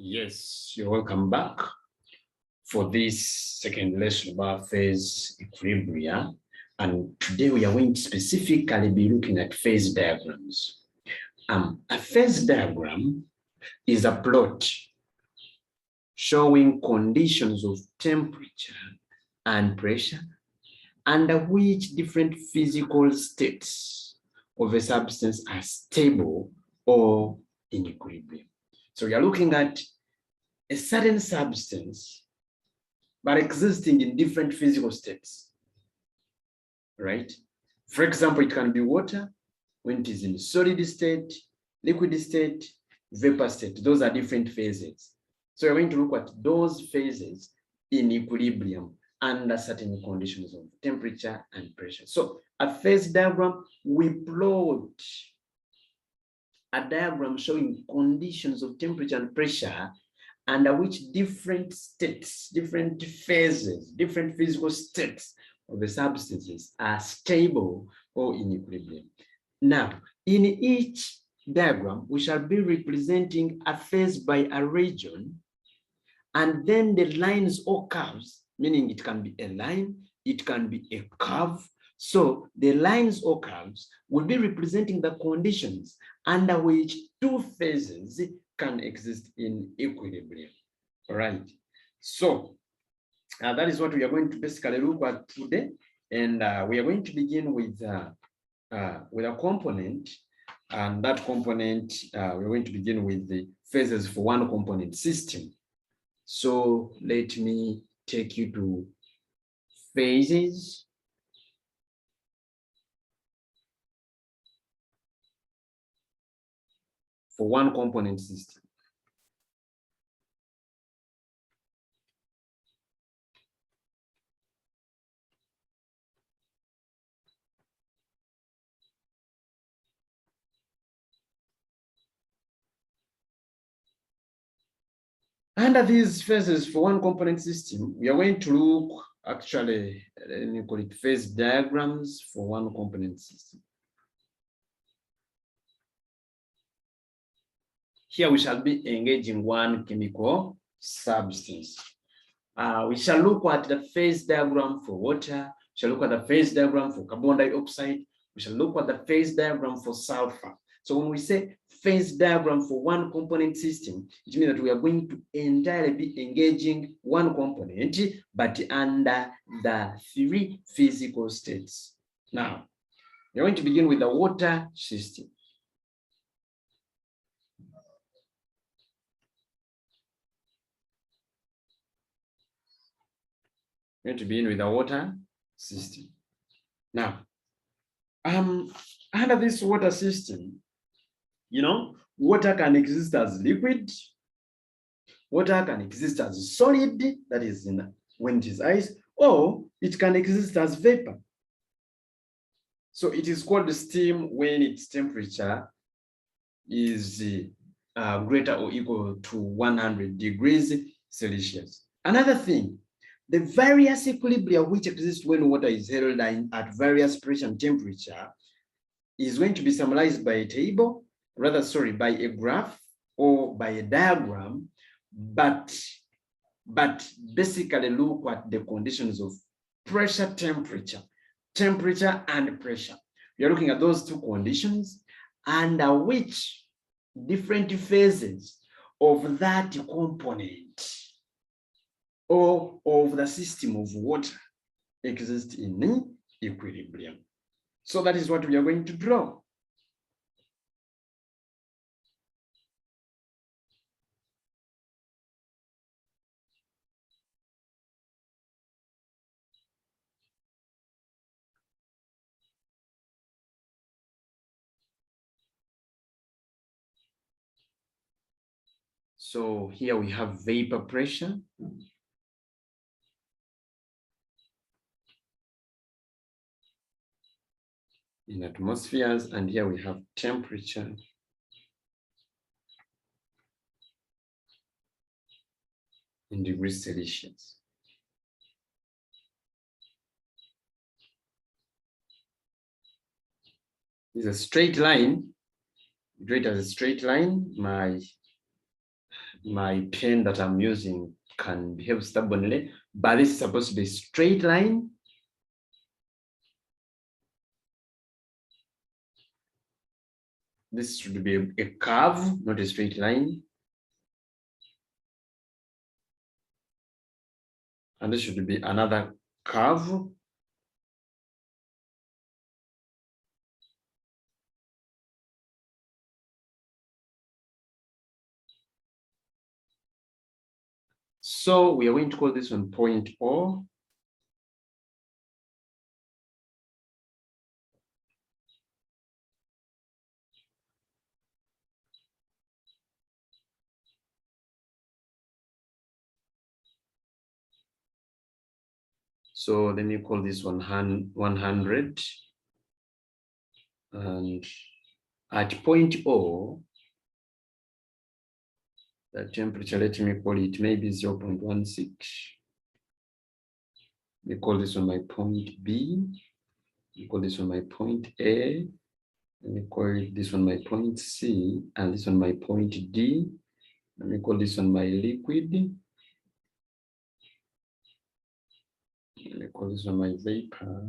Yes, you're welcome back for this second lesson about phase equilibria. And today we are going to specifically be looking at phase diagrams. A phase diagram is a plot showing conditions of temperature and pressure under which different physical states of a substance are stable or in equilibrium. So we are looking at a certain substance, but existing in different physical states, right? For example, it can be water when it is in solid state, liquid state, vapor state. Those are different phases. So we're going to look at those phases in equilibrium under certain conditions of temperature and pressure. So a phase diagram, we plot a diagram showing conditions of temperature and pressure under which different states, different phases, different physical states of the substances are stable or in equilibrium. Now, in each diagram, we shall be representing a phase by a region, and then the lines or curves, meaning it can be a line, it can be a curve. So the lines or curves will be representing the conditions under which two phases can exist in equilibrium. All right. So that is what we are going to basically look at today. And we are going to begin with a component. And that component, we're going to begin with the phases for one component system. So let me take you to phases. For one component system. Under these phases for one component system, we are going to look actually, let me call it phase diagrams for one component system. Here we shall be engaging one chemical substance. We shall look at the phase diagram for water. We shall look at the phase diagram for carbon dioxide. We shall look at the phase diagram for sulfur. So when we say phase diagram for one component system, it means that we are going to entirely be engaging one component, but under the three physical states. Now, we're going to begin with the water system. We're going to begin with the water system. Now, under this water system, you know, water can exist as liquid, water can exist as solid, that is when it is ice, or it can exist as vapor. So it is called steam when its temperature is greater or equal to 100 degrees Celsius. Another thing, the various equilibria which exist when water is held at various pressure and temperature is going to be summarized by a table, by a graph or by a diagram, but basically look at the conditions of pressure, temperature and pressure. We are looking at those two conditions under which different phases of that component or of the system of water exist in equilibrium. So that is what we are going to draw. So here we have vapor pressure. In atmospheres, and here we have temperature. In degrees Celsius. It's a straight line. Draw it as a straight line. My my pen that I'm using can behave stubbornly, but this is supposed to be a straight line. This should be a curve, not a straight line. And this should be another curve. So we are going to call this one point O. So let me call this one 100. And at point O, the temperature, let me call it maybe 0.16. We call this one my point B. We call this one my point A. Let me call this one my point C, and this one my point D. Let me call this one my liquid. Let me call this one my vapor.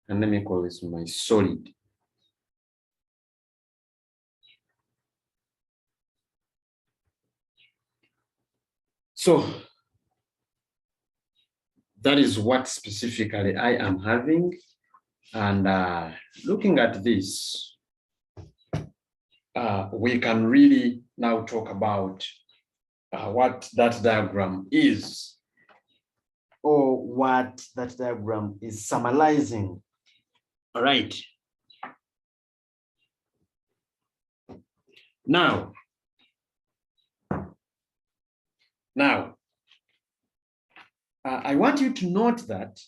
And let me call this one my solid. So that is what specifically I am having. And looking at this, we can really now talk about what that diagram is, or what that diagram is summarizing. All right. Now, I want you to note that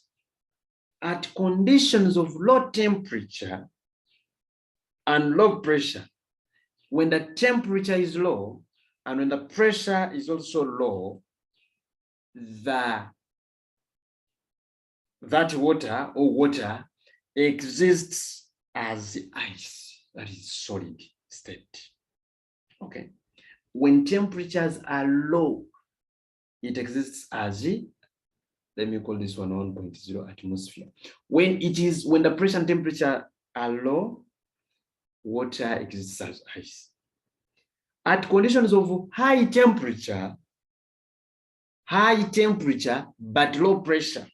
at conditions of low temperature and low pressure, when the temperature is low and when the pressure is also low, that water or water exists as ice, that is solid state. Okay. When temperatures are low, it exists as, let me call this one 1.0 atmosphere. When the pressure and temperature are low, water exists as ice. At conditions of high temperature but low pressure.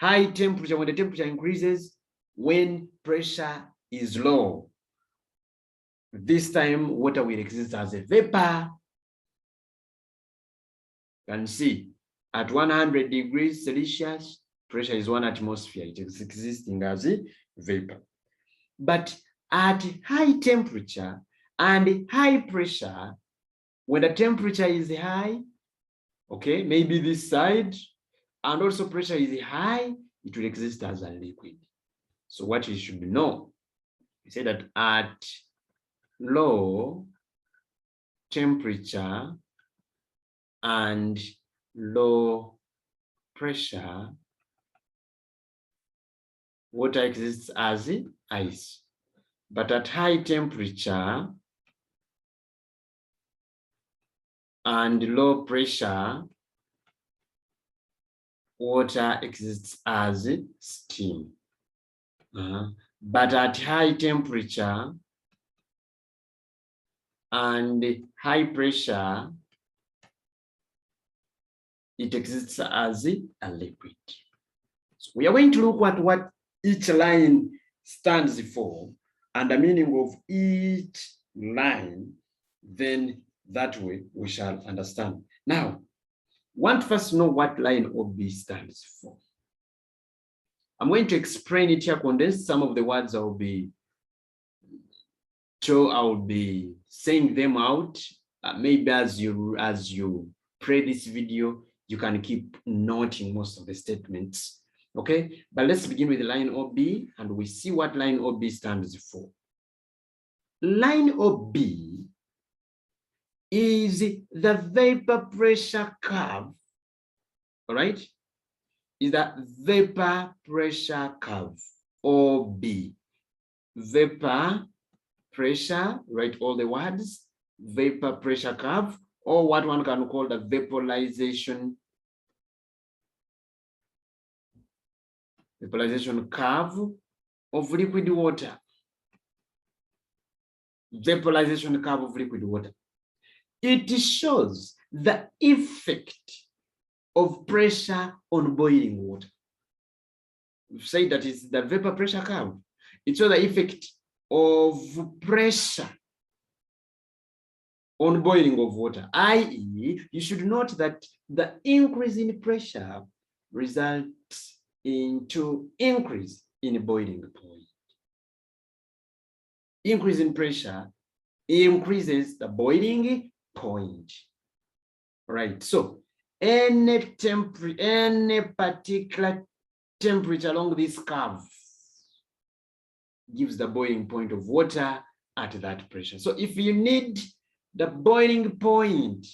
High temperature, when the temperature increases, when pressure is low. This time, water will exist as a vapor. You can see, at 100 degrees Celsius, pressure is 1 atmosphere. It is existing as a vapor. But at high temperature and high pressure, when the temperature is high, okay, maybe this side, and also pressure is high, it will exist as a liquid. So what you should know, we say that at low temperature and low pressure, water exists as ice. But at high temperature and low pressure, water exists as steam. But at high temperature and high pressure, it exists as a liquid. So we are going to look at what each line stands for and the meaning of each line. Then that way we shall understand. Now, want first to know what line OB stands for. I'm going to explain it here, condense some of the words I'll be saying them out. Maybe as you play this video, you can keep noting most of the statements. Okay, but let's begin with line OB and we see what line OB stands for. Line OB is the vapor pressure curve. All right, is the vapor pressure curve, OB, vapor pressure, write all the words, vapor pressure curve, or what one can call the vaporization curve of liquid water. Vaporization curve of liquid water. It shows the effect of pressure on boiling water. We've said that it's the vapor pressure curve. It shows the effect of pressure on boiling of water, i.e., you should note that the increase in pressure results into increase in boiling point. Increase in pressure increases the boiling point. Right. So any particular temperature along this curve gives the boiling point of water at that pressure. So if you need the boiling point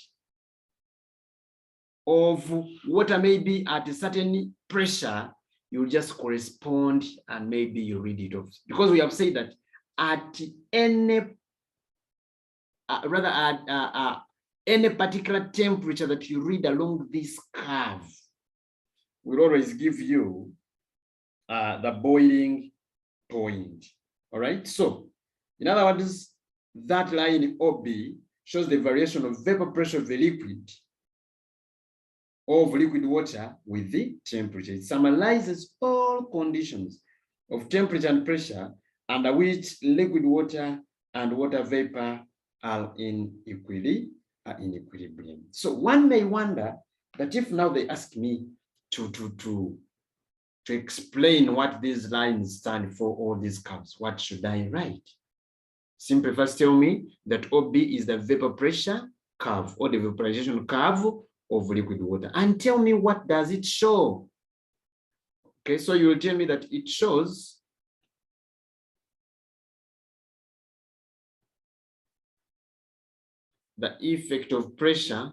of water maybe at a certain pressure, you just correspond and maybe you read it off. Because we have said that at any, any particular temperature that you read along this curve will always give you the boiling point. All right. So, in other words, that line OB shows the variation of vapor pressure of the liquid water with the temperature. It summarizes all conditions of temperature and pressure under which liquid water and water vapor are in equilibrium. So one may wonder that if now they ask me to explain what these lines stand for, all these curves, what should I write? Simply first tell me that OB is the vapor pressure curve or the vaporization curve of liquid water, and tell me what does it show. Okay, so you will tell me that it shows the effect of pressure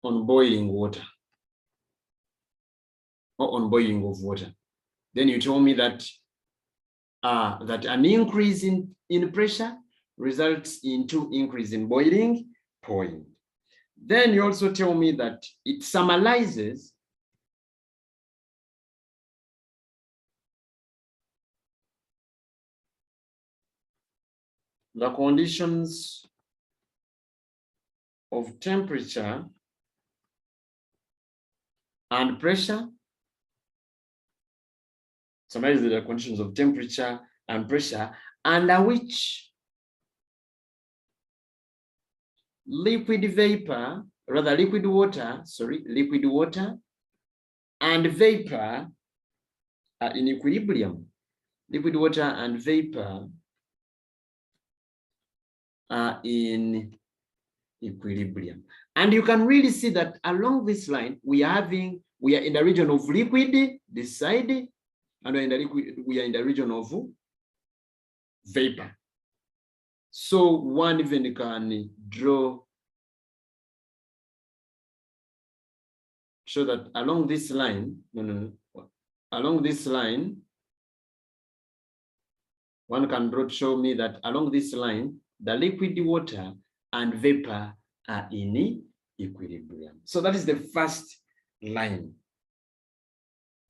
on boiling water or on boiling of water. Then you told me that that an increase in pressure results into increase in boiling point. Then you also tell me that it summarizes the conditions of temperature and pressure. Summarizes the conditions of temperature and pressure under which liquid water and vapor are in equilibrium. Liquid water and vapor are in equilibrium. And you can really see that along this line, we are in the region of liquid, this side, and we are in the region of vapor. So one even can draw, show that along this line, along this line, one can draw to show me that along this line, the liquid water and vapor are in equilibrium. So that is the first line.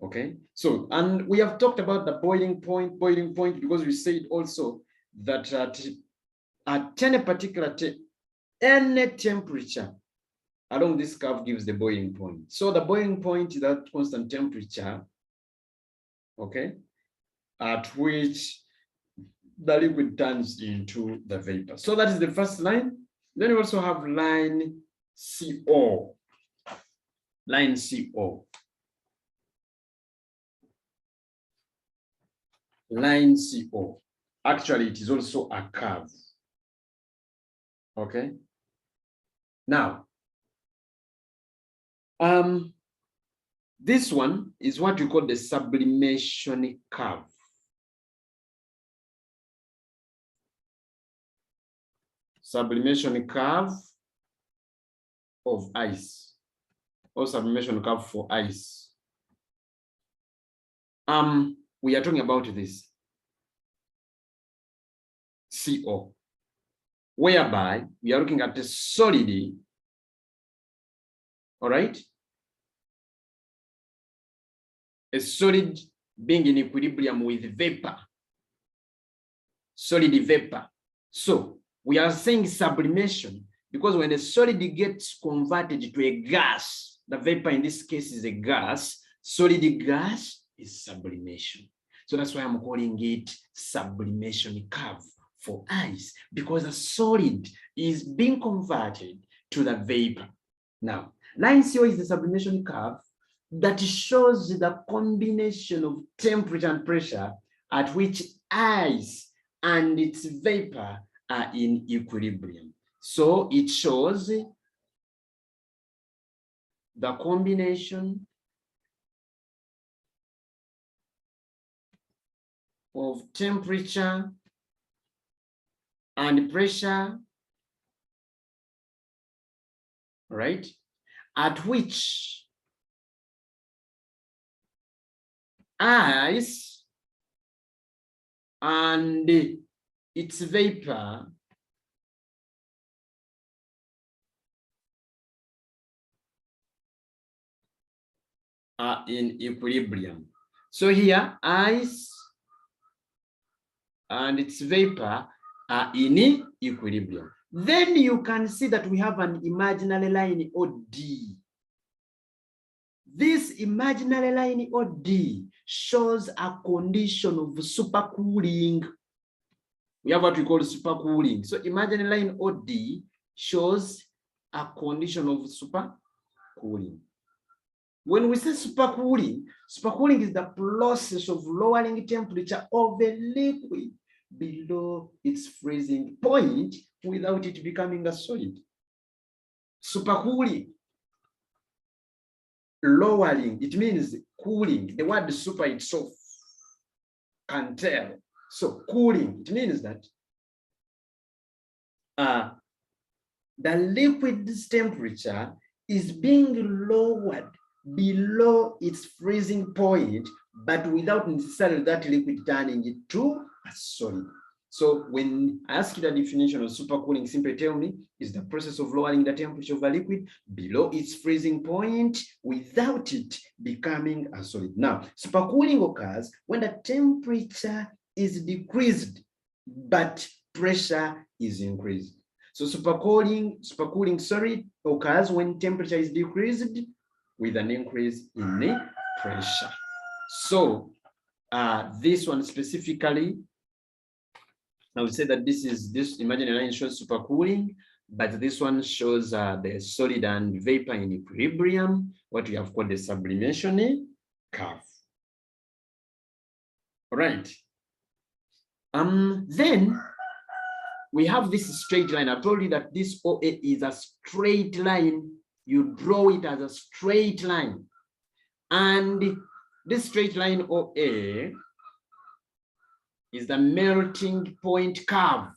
Okay, so, and we have talked about the boiling point because we said also that at any particular any temperature along this curve gives the boiling point. So the boiling point is that constant temperature, okay, at which the liquid turns into the vapor. So that is the first line. Then you also have line CO. Line CO. Line CO. Actually, it is also a curve. Okay. Now, this one is what you call the sublimation curve. Sublimation curve of ice, or sublimation curve for ice. we are talking about this CO, whereby we are looking at the solid, all right? A solid being in equilibrium with vapor, solid vapor. So we are saying sublimation because when a solid gets converted to a gas, the vapor in this case is a gas, solid gas is sublimation. So that's why I'm calling it sublimation curve for ice, because a solid is being converted to the vapor. Now, line CO is the sublimation curve that shows the combination of temperature and pressure at which ice and its vapor are in equilibrium. So it shows the combination of temperature and pressure, right, at which ice and its vapor are in equilibrium. So here, ice and its vapor are in equilibrium. Then you can see that we have an imaginary line OD. This imaginary line OD shows a condition of supercooling. We have what we call supercooling. So imaginary line OD shows a condition of supercooling. When we say supercooling, supercooling is the process of lowering temperature of a liquid below its freezing point without it becoming a solid. Supercooling, lowering, it means cooling. The word super itself can tell. So cooling, it means that the liquid's temperature is being lowered below its freezing point, but without necessarily that liquid turning it to a solid. So when I ask you the definition of supercooling, simply tell me is the process of lowering the temperature of a liquid below its freezing point without it becoming a solid. Now, supercooling occurs when the temperature is decreased, but pressure is increased. So supercooling occurs when temperature is decreased with an increase in pressure. So this one specifically, I would say that this imaginary line shows supercooling, but this one shows the solid and vapor in equilibrium, what we have called the sublimation curve. All right. Then we have this straight line. I told you that this OA is a straight line. You draw it as a straight line. And this straight line OA is the melting point curve.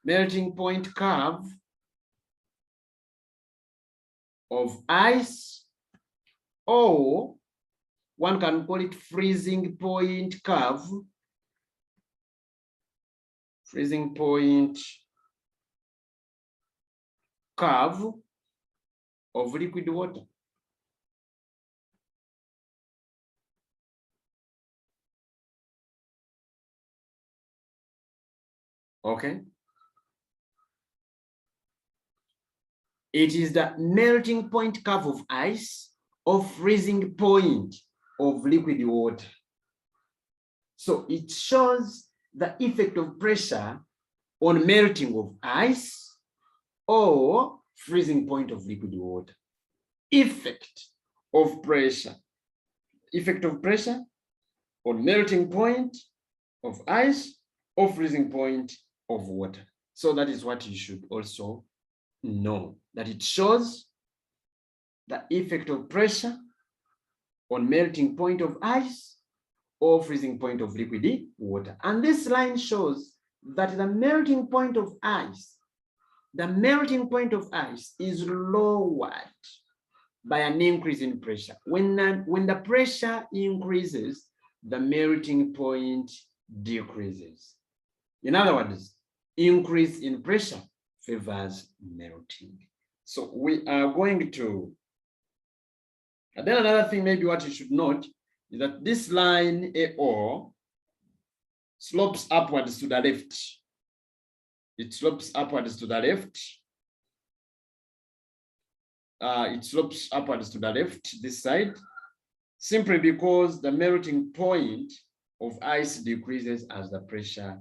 Melting point curve of ice, or one can call it freezing point curve. Freezing point curve of liquid water. Okay. It is the melting point curve of ice or freezing point of liquid water. So it shows the effect of pressure on melting of ice or freezing point of liquid water. Effect of pressure. Effect of pressure on melting point of ice or freezing point of water. So that is what you should also know, that it shows the effect of pressure on melting point of ice or freezing point of liquid water. And this line shows that the melting point of ice the melting point of ice is lowered by an increase in pressure. When the pressure increases, the melting point decreases. In other words, increase in pressure favors melting. So we are going to, and then another thing, maybe what you should note is that this line AO slopes upwards to the left. It slopes upwards to the left. It slopes upwards to the left, this side, simply because the melting point of ice decreases as the pressure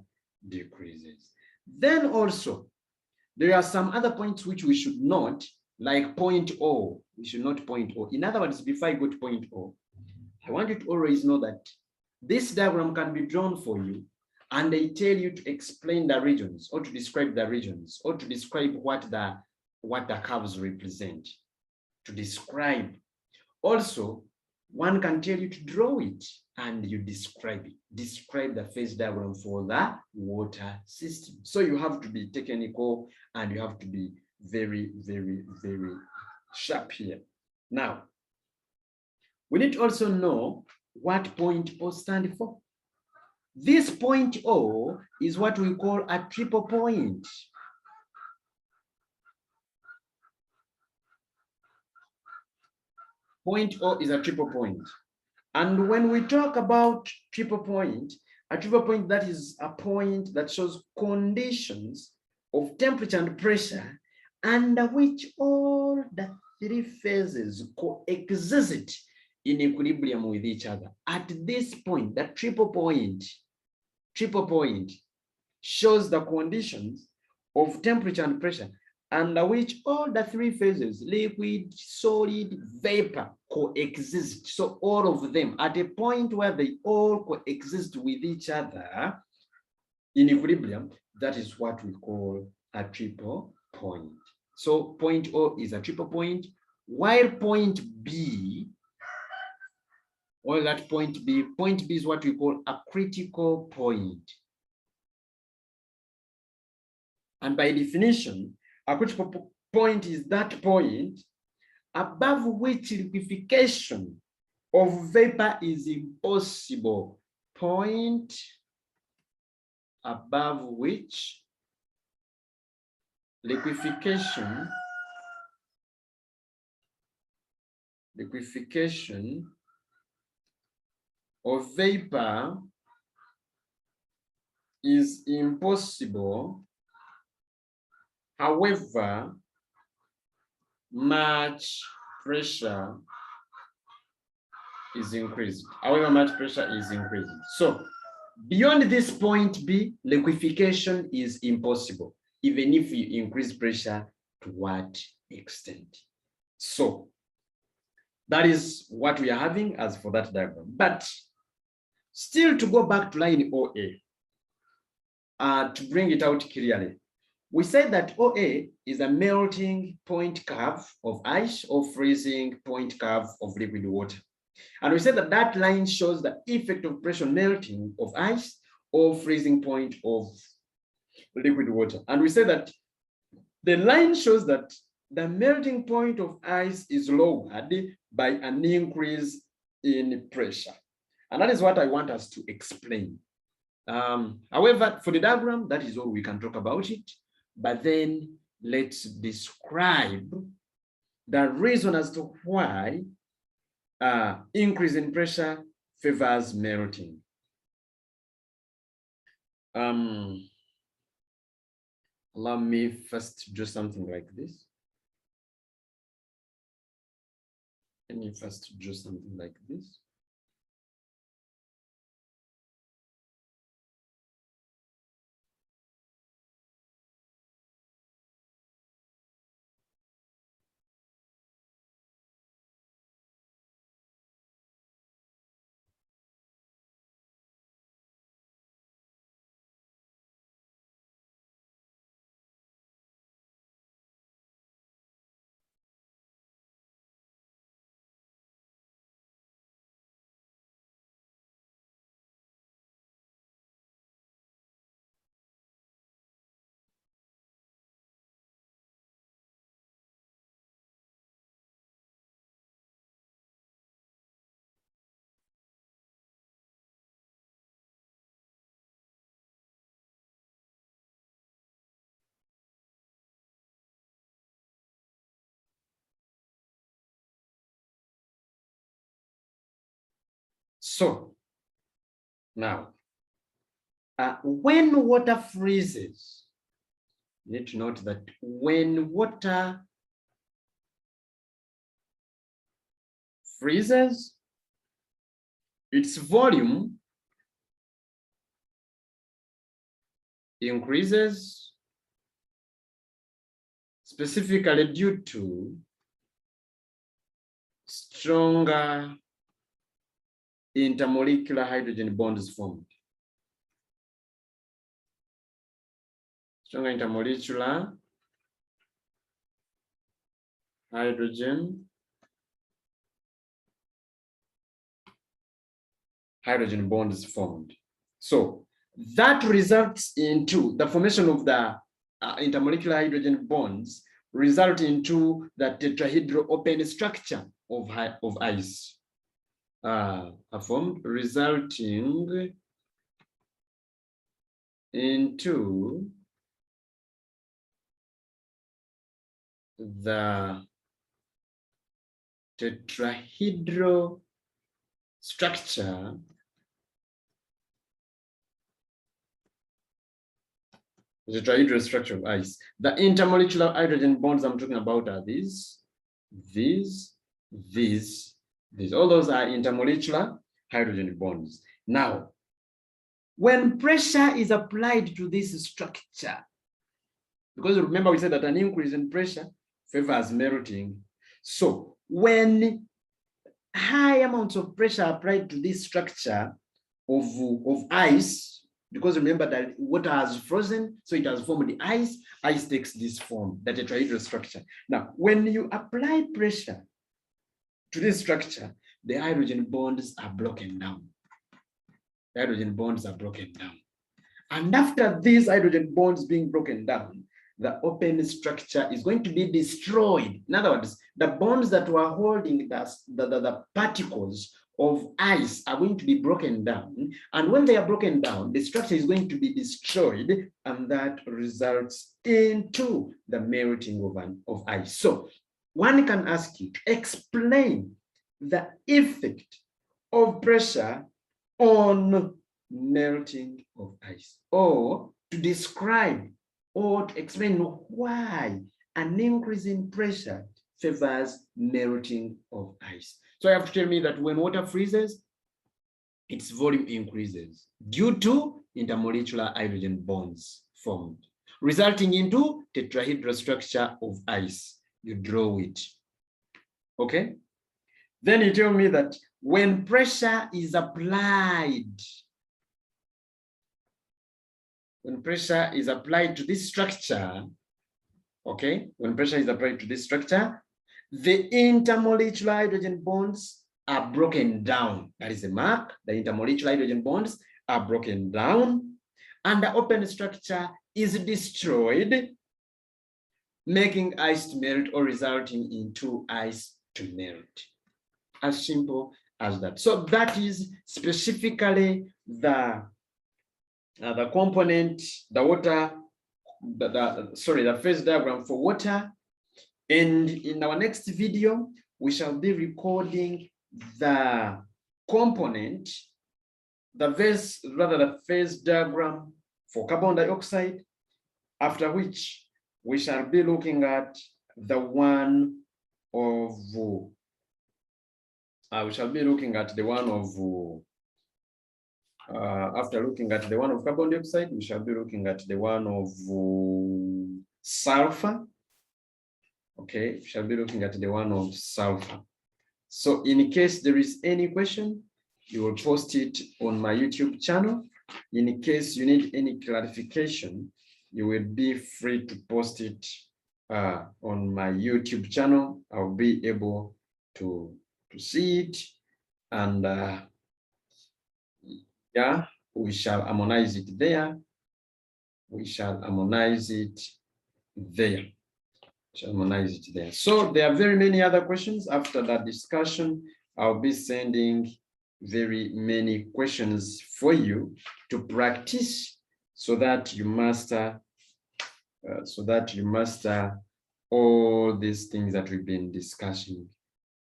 decreases. Then also, there are some other points which we should note, like point O. We should note point O. In other words, before I go to point O, I want you to always know that this diagram can be drawn for you, and they tell you to explain the regions, or to describe the regions, or to describe what the curves represent, to describe. Also, one can tell you to draw it, and you describe it. Describe the phase diagram for the water system. So you have to be technical, and you have to be very, very, very sharp here. Now, we need to also know what point O stands for. This point O is what we call a triple point. Point O is a triple point. And when we talk about triple point, a triple point, that is a point that shows conditions of temperature and pressure under which all the three phases coexist in equilibrium with each other. At this point, the triple point shows the conditions of temperature and pressure under which all the three phases, liquid, solid, vapor, coexist. So all of them at a point where they all coexist with each other in equilibrium, that is what we call a triple point. So point O is a triple point, while point B, point B is what we call a critical point. And by definition, a critical point is that point above which liquefaction of vapor is impossible. Point above which liquefaction of vapor is impossible. However much pressure is increased. So beyond this point B, liquefaction is impossible, even if you increase pressure to what extent. So that is what we are having as for that diagram. But still, to go back to line OA, to bring it out clearly, we said that OA is a melting point curve of ice or freezing point curve of liquid water. And we said that that line shows the effect of pressure melting of ice or freezing point of liquid water. And we said that the line shows that the melting point of ice is lowered by an increase in pressure. And that is what I want us to explain. However, for the diagram, that is all we can talk about it. But then let's describe the reason as to why increase in pressure favors melting. Allow me first do something like this. Let me first do something like this. So now, when water freezes, you need to note that when water freezes, its volume increases, specifically due to stronger intermolecular hydrogen bonds formed. Stronger intermolecular hydrogen bonds formed. So that results into the formation of the intermolecular hydrogen bonds, result into the tetrahedral open structure of ice are formed, resulting into the tetrahedral structure the tetrahedral structure of ice. The intermolecular hydrogen bonds I'm talking about are these. All those are intermolecular hydrogen bonds. Now, when pressure is applied to this structure, because remember we said that an increase in pressure favors melting. So when high amounts of pressure applied to this structure of ice, because remember that water has frozen, so it has formed the ice. Ice takes this form, the tetrahedral structure. Now, when you apply pressure to this structure, the hydrogen bonds are broken down. The hydrogen bonds are broken down. And after these hydrogen bonds being broken down, the open structure is going to be destroyed. In other words, the bonds that were holding the particles of ice are going to be broken down. And when they are broken down, the structure is going to be destroyed, and that results into the melting of ice. So one can ask you to explain the effect of pressure on melting of ice, or to describe or to explain why an increase in pressure favors melting of ice. So you have to tell me that when water freezes, its volume increases due to intermolecular hydrogen bonds formed, resulting into tetrahedral structure of ice. You draw it. Okay? Then you tell me that when pressure is applied, to this structure, okay, when pressure is applied to this structure, the intermolecular hydrogen bonds are broken down. That is a mark. The intermolecular hydrogen bonds are broken down, and the open structure is destroyed, making ice to melt or resulting into ice to melt. As simple as that. So that is specifically the component, the phase diagram for water. And in our next video, we shall be recording the component, the phase diagram for carbon dioxide, after which we shall be looking at the one of after looking at the one of carbon dioxide, we shall be looking at the one of sulfur. Okay, we shall be looking at the one of sulfur. So in case there is any question, you will post it on my YouTube channel. In case you need any clarification, you will be free to post it on my YouTube channel. I'll be able to see it, and yeah, we shall harmonize it there. So there are very many other questions. After that discussion, I'll be sending very many questions for you to practice, so that you master all these things that we've been discussing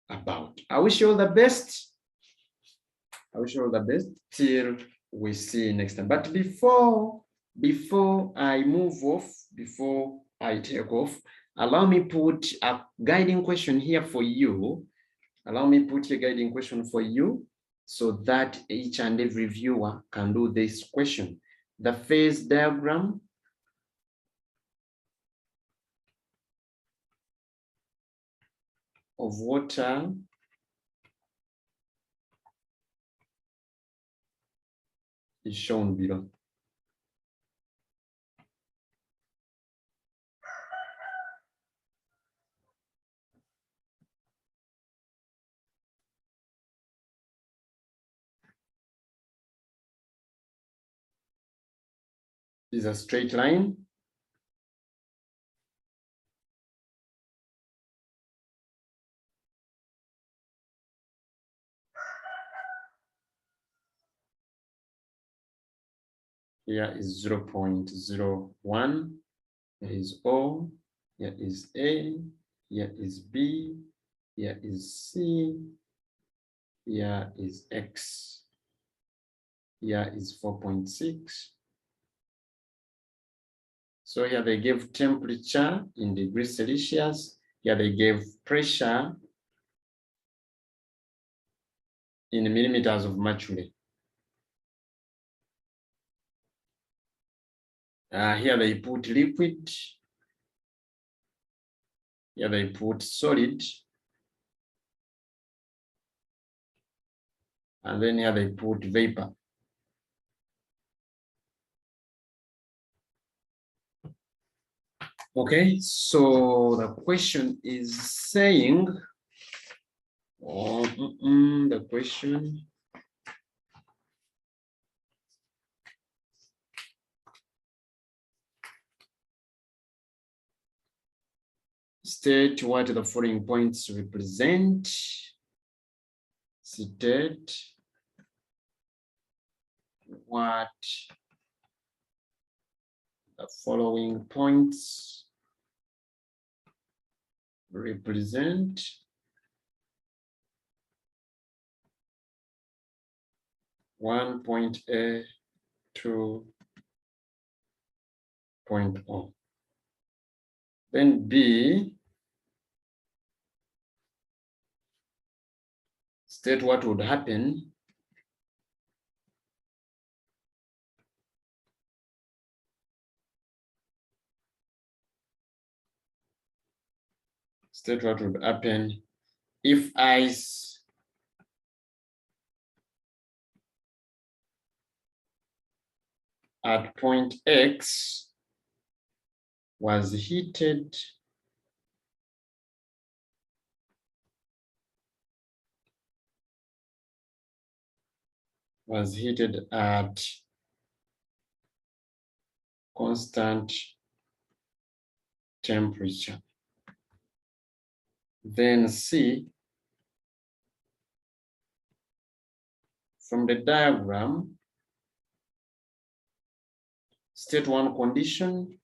about. I wish you all the best. I wish you all the best till we see you next time. But before I move off, before I take off, allow me put a guiding question here for you. Allow me put a guiding question for you so that each and every viewer can do this question. The phase diagram of water is shown below. Is a straight line. Here is 0.01. Here is O. Here is A. Here is B. Here is C. Here is X. Here is 4.6. So here they gave temperature in degrees Celsius. Here they gave pressure in millimeters of mercury. Here they put liquid. Here they put solid. And then here they put vapor. Okay, so the question is saying, the question, state what the following points represent. State what the following points represent. One point A, 2.0. Then B, state what would happen if ice at point X was heated at constant temperature. Then C, from the diagram, state one condition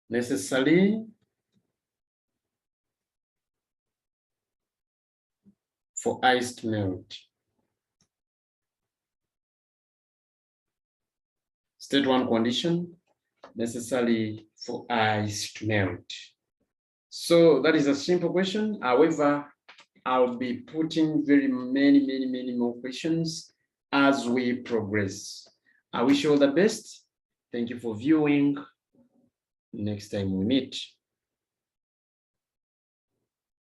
necessary for ice to melt. State one condition necessary for ice to melt. So that is a simple question. However, I'll be putting many more questions as we progress. I wish you all the best. Thank you for viewing. Next time we meet.